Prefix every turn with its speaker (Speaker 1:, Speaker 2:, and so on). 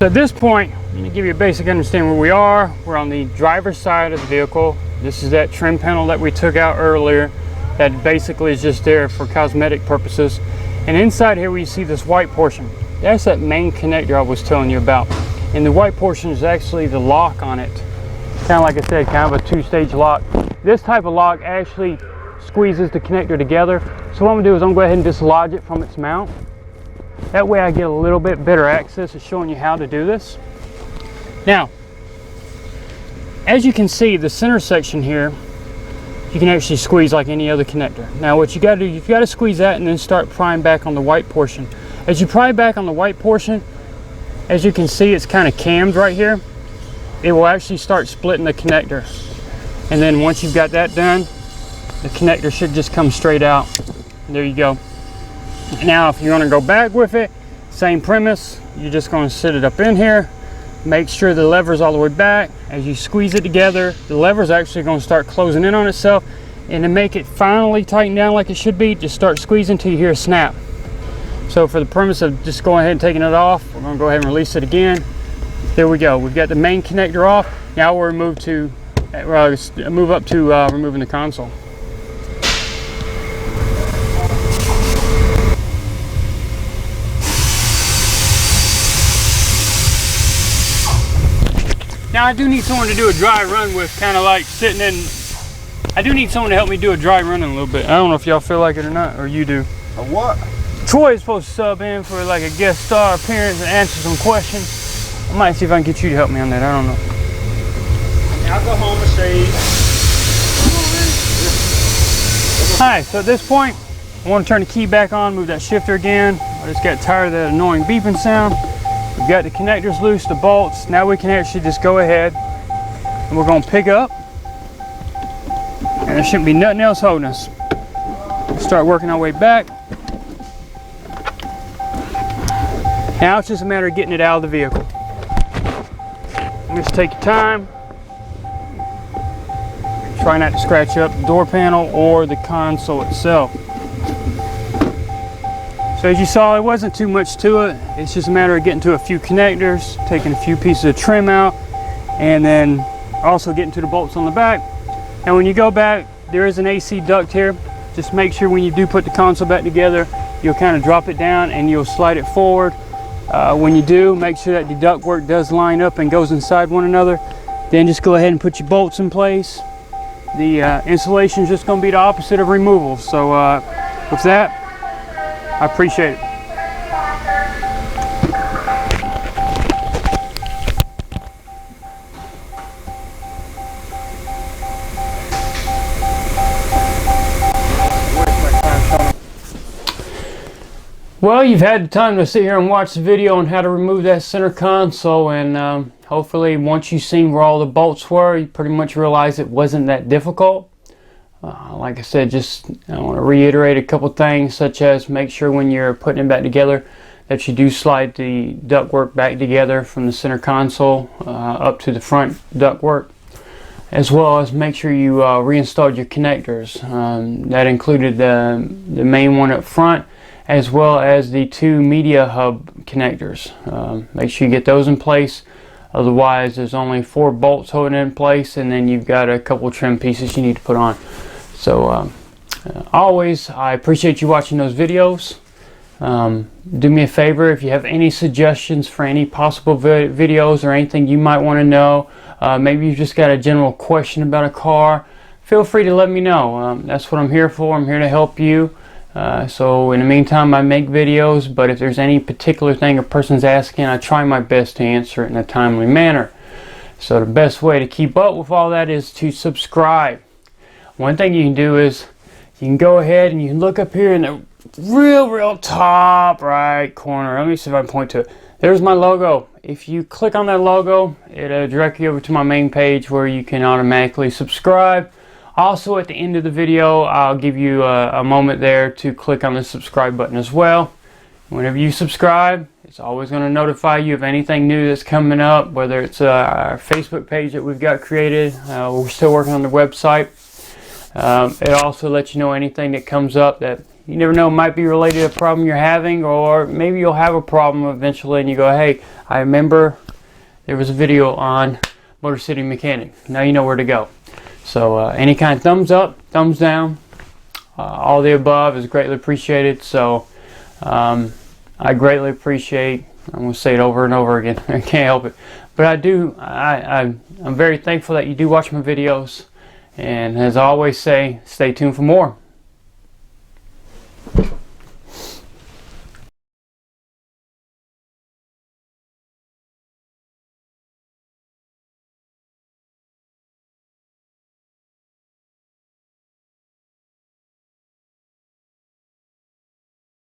Speaker 1: So at this point, I'm going to give you a basic understanding where we are. We're on the driver's side of the vehicle. This is that trim panel that we took out earlier that basically is just there for cosmetic purposes. And inside here we see this white portion. That's that main connector I was telling you about. And the white portion is actually the lock on it. Kind of like I said, kind of a two-stage lock. This type of lock actually squeezes the connector together. So what I'm going to do is I'm going to go ahead and dislodge it from its mount. That way I get a little bit better access at showing you how to do this. Now, as you can see, the center section here, you can actually squeeze like any other connector. Now what you got to do, you've got to squeeze that and then start prying back on the white portion. As you pry back on the white portion, as you can see, it's kind of cammed right here. It will actually start splitting the connector. And then once you've got that done, the connector should just come straight out. There you go. Now if you want to go back with it, same premise. You're just going to sit it up in here. Make sure the lever's all the way back. As you squeeze it together, the lever's actually going to start closing in on itself. And to make it finally tighten down like it should be, just start squeezing until you hear a snap. So for the premise of just going ahead and taking it off, we're going to go ahead and release it again. There we go. We've got the main connector off. Now we'll move up to removing the console. Now I do need someone to do a dry run with, kind of like sitting in. I do need someone to help me do a dry run in a little bit. I don't know if y'all feel like it or not, or you do.
Speaker 2: A what?
Speaker 1: Troy is supposed to sub in for like a guest star appearance and answer some questions. I might see if I can get you to help me on that. I don't know.
Speaker 2: I'll go home and see.
Speaker 1: Alright, so at this point, I want to turn the key back on, move that shifter again. I just got tired of that annoying beeping sound. We've got the connectors loose, the bolts. Now we can actually just go ahead and we're going to pick up. And there shouldn't be nothing else holding us. Start working our way back. Now it's just a matter of getting it out of the vehicle. Just take your time. Try not to scratch up the door panel or the console itself. So as you saw, it wasn't too much to it. It's just a matter of getting to a few connectors, taking a few pieces of trim out, and then also getting to the bolts on the back. And when you go back, there is an AC duct here. Just make sure when you do put the console back together, you'll kind of drop it down and you'll slide it forward. When you do, make sure that the ductwork does line up and goes inside one another. Then just go ahead and put your bolts in place. The installation is just going to be the opposite of removal. So with that, I appreciate it. Well, you've had the time to sit here and watch the video on how to remove that center console, and hopefully once you've seen where all the bolts were, you pretty much realize it wasn't that difficult. Like I said, I want to reiterate a couple things, such as make sure when you're putting it back together that you do slide the ductwork back together from the center console up to the front ductwork, as well as make sure you reinstalled your connectors. That included the main one up front, as well as the two media hub connectors. Make sure you get those in place. Otherwise, there's only 4 bolts holding it in place, and then you've got a couple trim pieces you need to put on. So always, I appreciate you watching those videos. Do me a favor, if you have any suggestions for any possible videos or anything you might want to know, maybe you've just got a general question about a car, feel free to let me know. That's what I'm here for. I'm here to help you. So in the meantime, I make videos, but if there's any particular thing a person's asking, I try my best to answer it in a timely manner. So the best way to keep up with all that is to subscribe. One thing you can do is you can go ahead and you can look up here in the real top right corner. Let me see if I can point to it. There's my logo. If you click on that logo, it'll direct you over to my main page where you can automatically subscribe. Also, at the end of the video, I'll give you a moment there to click on the subscribe button as well. Whenever you subscribe, it's always going to notify you of anything new that's coming up, whether it's our Facebook page that we've got created. We're still working on the website. It also lets you know anything that comes up that You never know, it might be related to a problem you're having, or maybe you'll have a problem eventually and you go, hey, I remember there was a video on Motorcity Mechanic. Now you know where to go. So any kind of thumbs up, thumbs down, all the above is greatly appreciated. So I greatly appreciate, I'm going to say it over and over again, I can't help it, but I'm very thankful that you do watch my videos, and as I always say, stay tuned for more.